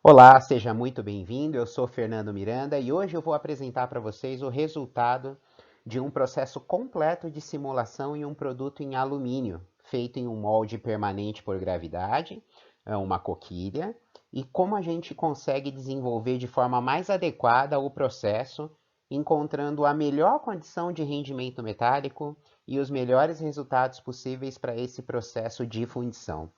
Olá, seja muito bem-vindo. Eu sou Fernando Miranda e hoje eu vou apresentar para vocês o resultado de um processo completo de simulação em um produto em alumínio, feito em um molde permanente por gravidade, uma coquilha, e como a gente consegue desenvolver de forma mais adequada o processo, encontrando a melhor condição de rendimento metálico e os melhores resultados possíveis para esse processo de fundição.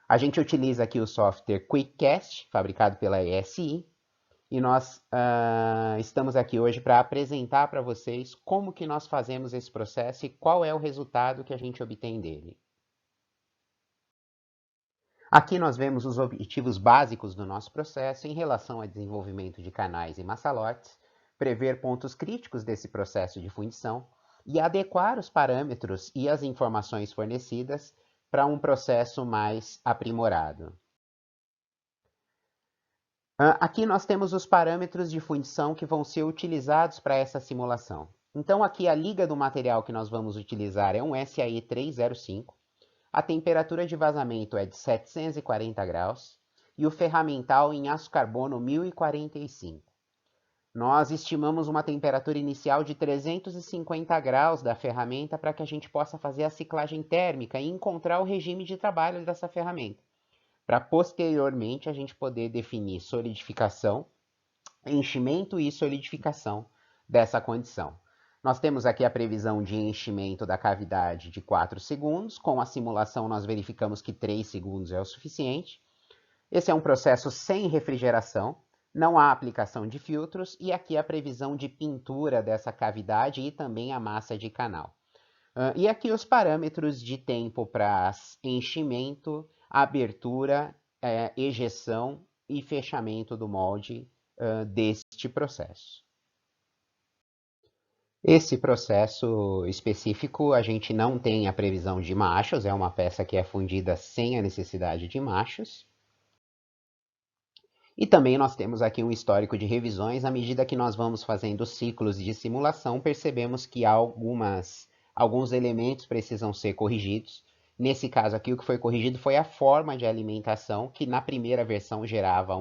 A gente utiliza aqui o software QuickCast, fabricado pela ESI, e nós estamos aqui hoje para apresentar para vocês como que nós fazemos esse processo e qual é o resultado que a gente obtém dele. Aqui nós vemos os objetivos básicos do nosso processo em relação ao desenvolvimento de canais e massalotes, prever pontos críticos desse processo de fundição e adequar os parâmetros e as informações fornecidas para um processo mais aprimorado. Aqui nós temos os parâmetros de fundição que vão ser utilizados para essa simulação. Então aqui a liga do material que nós vamos utilizar é um SAE 305, a temperatura de vazamento é de 740 graus e o ferramental em aço carbono 1045. Nós estimamos uma temperatura inicial de 350 graus da ferramenta para que a gente possa fazer a ciclagem térmica e encontrar o regime de trabalho dessa ferramenta, para posteriormente a gente poder definir solidificação, enchimento e solidificação dessa condição. Nós temos aqui a previsão de enchimento da cavidade de 4 segundos. Com a simulação, nós verificamos que 3 segundos é o suficiente. Esse é um processo sem refrigeração, não há aplicação de filtros, e aqui a previsão de pintura dessa cavidade e também a massa de canal. E aqui os parâmetros de tempo para enchimento, abertura, ejeção e fechamento do molde deste processo. Esse processo específico, a gente não tem a previsão de machos, é uma peça que é fundida sem a necessidade de machos. E também nós temos aqui um histórico de revisões. À medida que nós vamos fazendo ciclos de simulação, percebemos que alguns elementos precisam ser corrigidos. Nesse caso aqui, o que foi corrigido foi a forma de alimentação, que na primeira versão gerava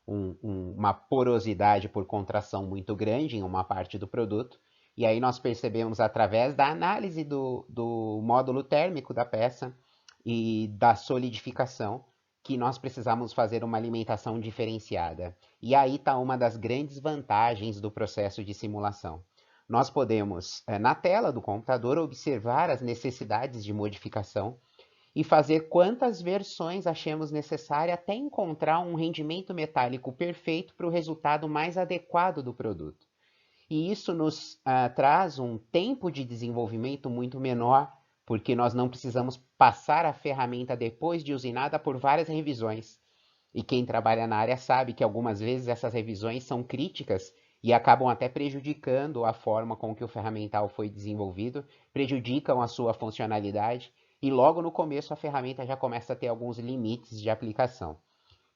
uma porosidade por contração muito grande em uma parte do produto. E aí nós percebemos, através da análise do módulo térmico da peça e da solidificação, que nós precisamos fazer uma alimentação diferenciada. E aí está uma das grandes vantagens do processo de simulação. Nós podemos, na tela do computador, observar as necessidades de modificação e fazer quantas versões achemos necessária até encontrar um rendimento metálico perfeito para o resultado mais adequado do produto. E isso nos traz um tempo de desenvolvimento muito menor, porque nós não precisamos passar a ferramenta depois de usinada por várias revisões. E quem trabalha na área sabe que algumas vezes essas revisões são críticas e acabam até prejudicando a forma com que o ferramental foi desenvolvido, prejudicam a sua funcionalidade e logo no começo a ferramenta já começa a ter alguns limites de aplicação.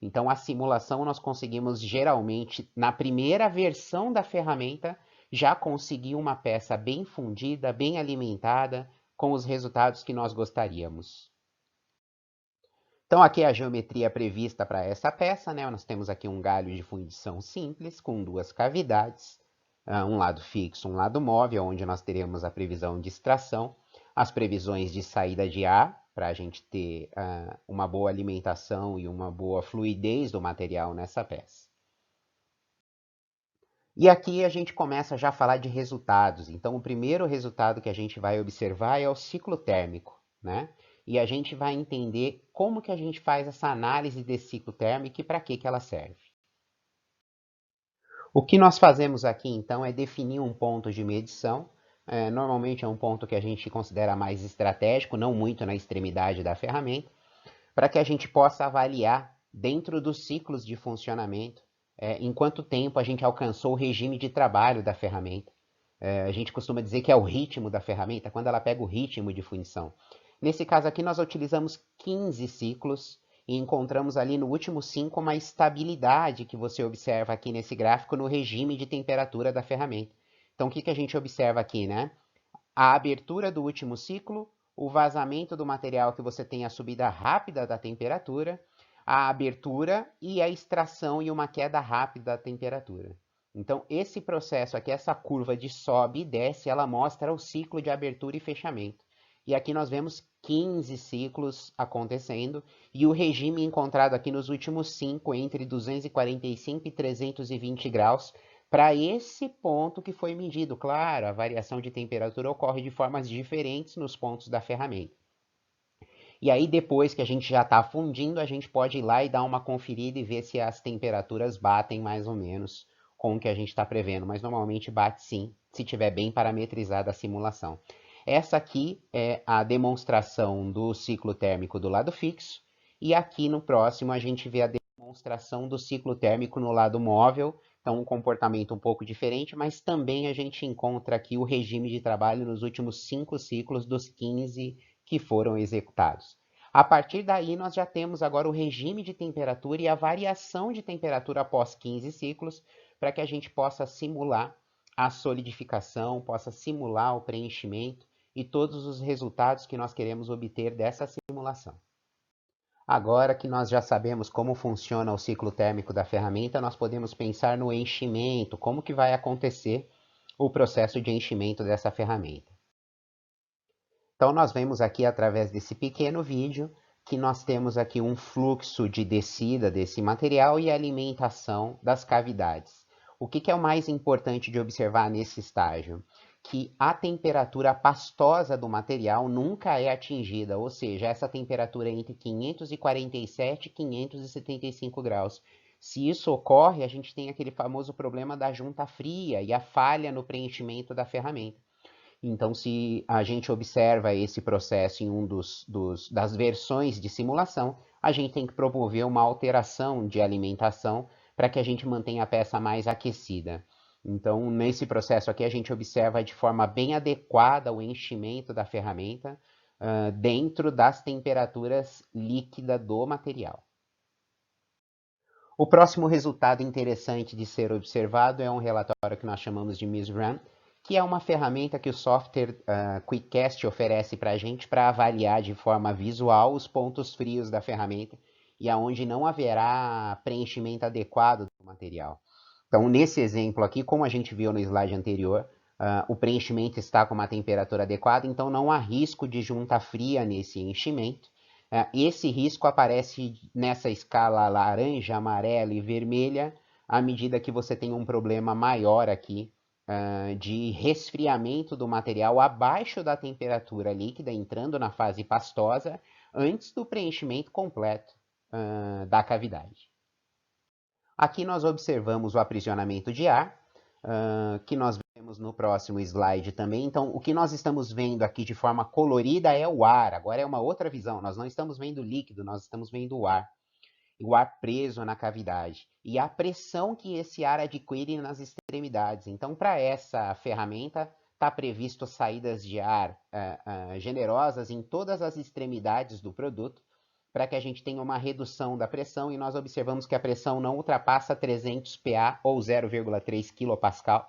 Então, a simulação nós conseguimos geralmente, na primeira versão da ferramenta, já conseguir uma peça bem fundida, bem alimentada, com os resultados que nós gostaríamos. Então, aqui é a geometria prevista para essa peça, né? Nós temos aqui um galho de fundição simples, com duas cavidades, um lado fixo, um lado móvel, onde nós teremos a previsão de extração, as previsões de saída de ar, para a gente ter uma boa alimentação e uma boa fluidez do material nessa peça. E aqui a gente começa já a falar de resultados. Então, o primeiro resultado que a gente vai observar é o ciclo térmico, né? E a gente vai entender como que a gente faz essa análise desse ciclo térmico e para que ela serve. O que nós fazemos aqui, então, é definir um ponto de medição. Normalmente é um ponto que a gente considera mais estratégico, não muito na extremidade da ferramenta, para que a gente possa avaliar, dentro dos ciclos de funcionamento, em quanto tempo a gente alcançou o regime de trabalho da ferramenta. A gente costuma dizer que é o ritmo da ferramenta, quando ela pega o ritmo de fundição. Nesse caso aqui, nós utilizamos 15 ciclos e encontramos ali no último 5 uma estabilidade que você observa aqui nesse gráfico no regime de temperatura da ferramenta. Então, o que a gente observa aqui, né? A abertura do último ciclo, o vazamento do material que você tem a subida rápida da temperatura, a abertura e a extração e uma queda rápida da temperatura. Então, esse processo aqui, essa curva de sobe e desce, ela mostra o ciclo de abertura e fechamento. E aqui nós vemos 15 ciclos acontecendo e o regime encontrado aqui nos últimos 5, entre 245 e 320 graus, para esse ponto que foi medido. Claro, a variação de temperatura ocorre de formas diferentes nos pontos da ferramenta. E aí, depois que a gente já está fundindo, a gente pode ir lá e dar uma conferida e ver se as temperaturas batem mais ou menos com o que a gente está prevendo. Mas normalmente bate sim, se tiver bem parametrizada a simulação. Essa aqui é a demonstração do ciclo térmico do lado fixo. E aqui no próximo a gente vê a demonstração do ciclo térmico no lado móvel. Então, um comportamento um pouco diferente, mas também a gente encontra aqui o regime de trabalho nos últimos 5 ciclos dos 15 que foram executados. A partir daí, nós já temos agora o regime de temperatura e a variação de temperatura após 15 ciclos, para que a gente possa simular a solidificação, possa simular o preenchimento e todos os resultados que nós queremos obter dessa simulação. Agora que nós já sabemos como funciona o ciclo térmico da ferramenta, nós podemos pensar no enchimento, como que vai acontecer o processo de enchimento dessa ferramenta. Então, nós vemos aqui, através desse pequeno vídeo, que nós temos aqui um fluxo de descida desse material e alimentação das cavidades. O que é o mais importante de observar nesse estágio? Que a temperatura pastosa do material nunca é atingida, ou seja, essa temperatura é entre 547 e 575 graus. Se isso ocorre, a gente tem aquele famoso problema da junta fria e a falha no preenchimento da ferramenta. Então, se a gente observa esse processo em das versões de simulação, a gente tem que promover uma alteração de alimentação para que a gente mantenha a peça mais aquecida. Então, nesse processo aqui, a gente observa de forma bem adequada o enchimento da ferramenta dentro das temperaturas líquidas do material. O próximo resultado interessante de ser observado é um relatório que nós chamamos de MISRAM, que é uma ferramenta que o software QuickCast oferece para a gente para avaliar de forma visual os pontos frios da ferramenta e aonde não haverá preenchimento adequado do material. Então, nesse exemplo aqui, como a gente viu no slide anterior, o preenchimento está com uma temperatura adequada, então não há risco de junta fria nesse enchimento. Esse risco aparece nessa escala laranja, amarela e vermelha, à medida que você tem um problema maior aqui de resfriamento do material abaixo da temperatura líquida, entrando na fase pastosa, antes do preenchimento completo da cavidade. Aqui nós observamos o aprisionamento de ar, que nós vemos no próximo slide também. Então, o que nós estamos vendo aqui de forma colorida é o ar. Agora é uma outra visão. Nós não estamos vendo líquido, nós estamos vendo o ar preso na cavidade e a pressão que esse ar adquire nas extremidades. Então, para essa ferramenta, está previsto saídas de ar generosas em todas as extremidades do produto, para que a gente tenha uma redução da pressão, e nós observamos que a pressão não ultrapassa 300 PA ou 0,3 kPa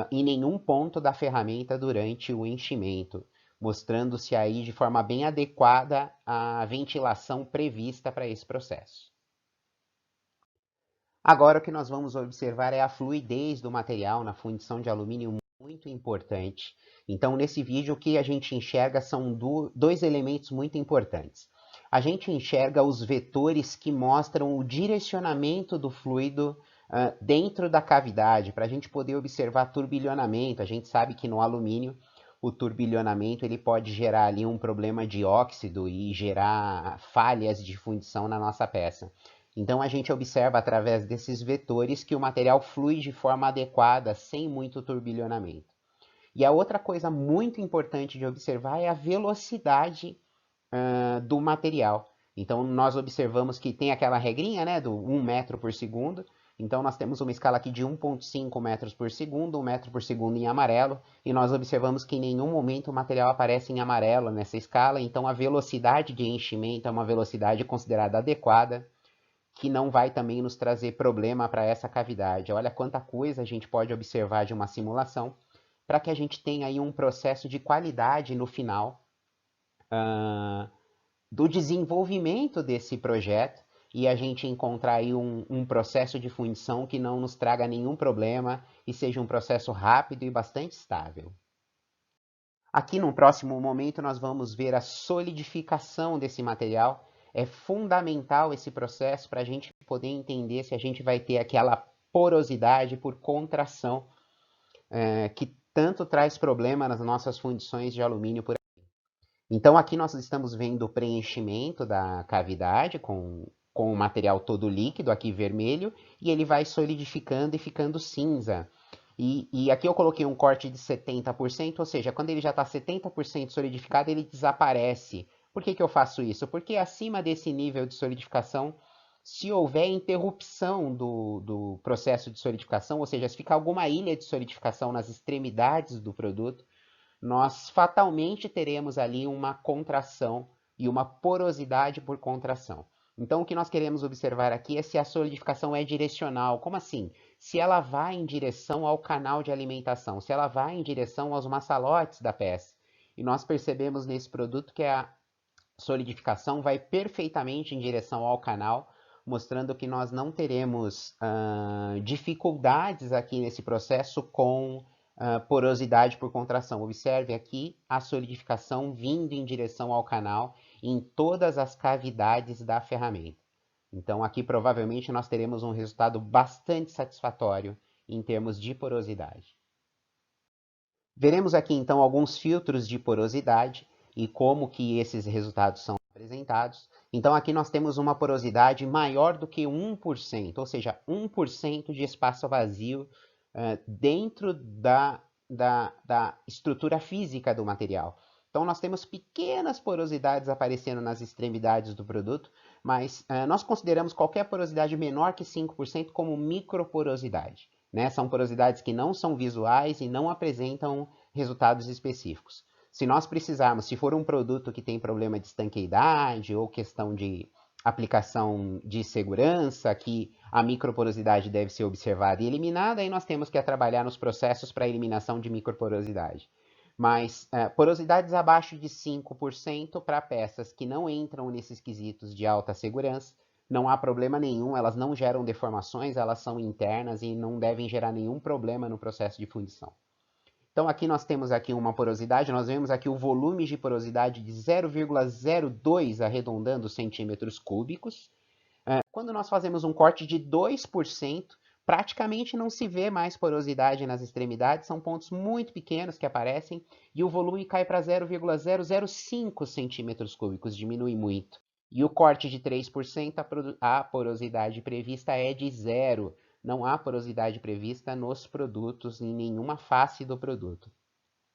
em nenhum ponto da ferramenta durante o enchimento, mostrando-se aí de forma bem adequada a ventilação prevista para esse processo. Agora o que nós vamos observar é a fluidez do material na fundição de alumínio, muito importante. Então, nesse vídeo, o que a gente enxerga são dois elementos muito importantes. A gente enxerga os vetores que mostram o direcionamento do fluido dentro da cavidade, para a gente poder observar turbilhonamento. A gente sabe que no alumínio o turbilhonamento ele pode gerar ali um problema de óxido e gerar falhas de fundição na nossa peça. Então a gente observa através desses vetores que o material flui de forma adequada, sem muito turbilhonamento. E a outra coisa muito importante de observar é a velocidade do material. Então nós observamos que tem aquela regrinha, né, do 1 metro por segundo. Então nós temos uma escala aqui de 1,5 metros por segundo, 1 metro por segundo em amarelo, e nós observamos que em nenhum momento o material aparece em amarelo nessa escala. Então a velocidade de enchimento é uma velocidade considerada adequada, que não vai também nos trazer problema para essa cavidade. Olha quanta coisa a gente pode observar de uma simulação, para que a gente tenha aí um processo de qualidade no final do desenvolvimento desse projeto e a gente encontrar aí um processo de fundição que não nos traga nenhum problema e seja um processo rápido e bastante estável. Aqui no próximo momento nós vamos ver a solidificação desse material. É fundamental esse processo para a gente poder entender se a gente vai ter aquela porosidade por contração que tanto traz problema nas nossas fundições de alumínio por aí. Então aqui nós estamos vendo o preenchimento da cavidade com o material todo líquido, aqui vermelho, e ele vai solidificando e ficando cinza. E aqui eu coloquei um corte de 70%, ou seja, quando ele já está 70% solidificado, ele desaparece. Por que eu faço isso? Porque acima desse nível de solidificação, se houver interrupção do processo de solidificação, ou seja, se ficar alguma ilha de solidificação nas extremidades do produto, nós fatalmente teremos ali uma contração e uma porosidade por contração. Então, o que nós queremos observar aqui é se a solidificação é direcional. Como assim? Se ela vai em direção ao canal de alimentação, se ela vai em direção aos maçalotes da peça. E nós percebemos nesse produto que a solidificação vai perfeitamente em direção ao canal, mostrando que nós não teremos dificuldades aqui nesse processo com porosidade por contração. Observe aqui a solidificação vindo em direção ao canal em todas as cavidades da ferramenta. Então aqui provavelmente nós teremos um resultado bastante satisfatório em termos de porosidade. Veremos aqui então alguns filtros de porosidade e como que esses resultados são apresentados. Então aqui nós temos uma porosidade maior do que 1%, ou seja, 1% de espaço vazio dentro da estrutura física do material. Então nós temos pequenas porosidades aparecendo nas extremidades do produto, mas nós consideramos qualquer porosidade menor que 5% como microporosidade. Né? São porosidades que não são visuais e não apresentam resultados específicos. Se nós precisarmos, se for um produto que tem problema de estanqueidade ou questão de aplicação de segurança, que a microporosidade deve ser observada e eliminada, aí nós temos que trabalhar nos processos para eliminação de microporosidade. Mas porosidades abaixo de 5% para peças que não entram nesses quesitos de alta segurança, não há problema nenhum, elas não geram deformações, elas são internas e não devem gerar nenhum problema no processo de fundição. Então aqui nós temos aqui uma porosidade, nós vemos aqui o volume de porosidade de 0,02 arredondando centímetros cúbicos. Quando nós fazemos um corte de 2%, praticamente não se vê mais porosidade nas extremidades, são pontos muito pequenos que aparecem e o volume cai para 0,005 centímetros cúbicos, diminui muito. E o corte de 3%, a porosidade prevista é de 0. Não há porosidade prevista nos produtos, em nenhuma face do produto.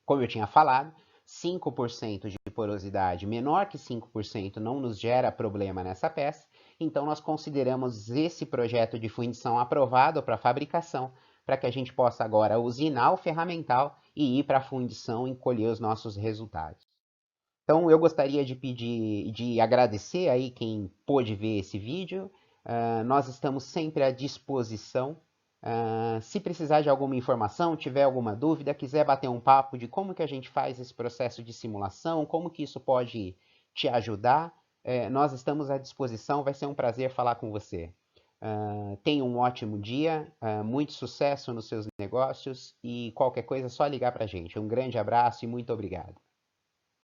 Como eu tinha falado, 5% de porosidade menor que 5% não nos gera problema nessa peça, então nós consideramos esse projeto de fundição aprovado para fabricação, para que a gente possa agora usinar o ferramental e ir para a fundição e colher os nossos resultados. Então eu gostaria de agradecer aí quem pôde ver esse vídeo. Nós estamos sempre à disposição. Se precisar de alguma informação, tiver alguma dúvida, quiser bater um papo de como que a gente faz esse processo de simulação, como que isso pode te ajudar, nós estamos à disposição. Vai ser um prazer falar com você. Tenha um ótimo dia, muito sucesso nos seus negócios e qualquer coisa é só ligar para a gente. Um grande abraço e muito obrigado.